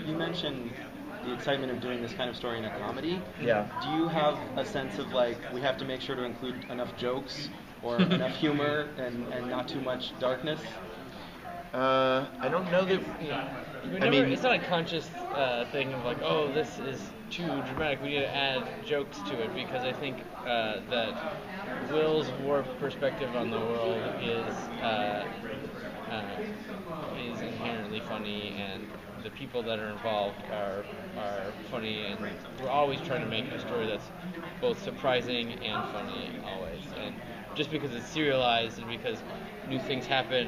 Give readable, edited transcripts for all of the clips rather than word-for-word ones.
You mentioned the excitement of doing this kind of story in a comedy. Yeah. Do you have a sense of like we have to make sure to include enough jokes or enough humor and not too much darkness? I don't know that. It's not a conscious thing of like, oh, this is too dramatic. We need to add jokes to it because I think that Will's warped perspective on the world is inherently funny, and the people that are involved are funny, and we're always trying to make a story that's both surprising and funny, always. And just because it's serialized and because new things happen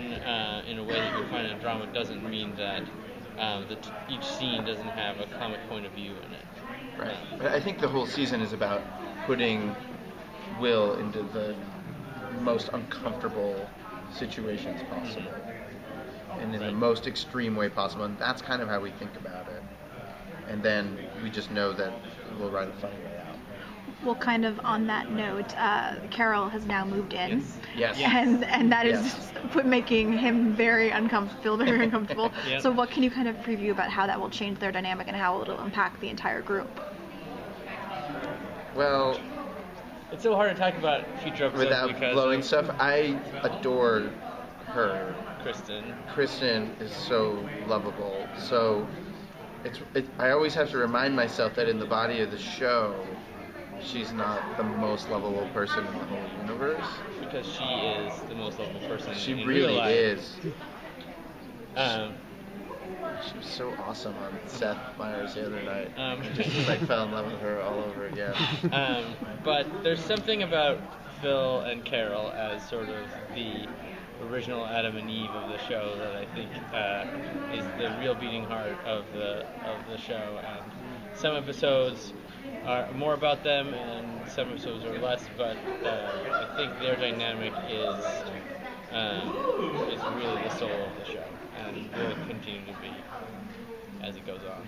in a way that you find in a drama doesn't mean that each scene doesn't have a comic point of view in it. Right. But I think the whole season is about putting Will into the most uncomfortable situations possible and in the most extreme way possible, and that's kind of how we think about it. And then we just know that we'll write a funny way out. Well, kind of on that note, Carol has now moved in. Yes. And that is making him very uncomfortable. Yep. So what can you kind of preview about how that will change their dynamic and how it'll impact the entire group? Well, it's so hard to talk about future episodes without because blowing stuff, I adore her. Kristen is so lovable. So I always have to remind myself that in the body of the show, she's not the most lovable person in the whole universe. Because she is the most lovable person She in really real life. is. She was so awesome on Seth Meyers the other night. I fell in love with her all over again. But there's something about Phil and Carol as sort of the original Adam and Eve of the show that I think is the real beating heart of the show. And some episodes are more about them, and some episodes are less. But I think their dynamic is really the soul of the show, and will continue to be as it goes on.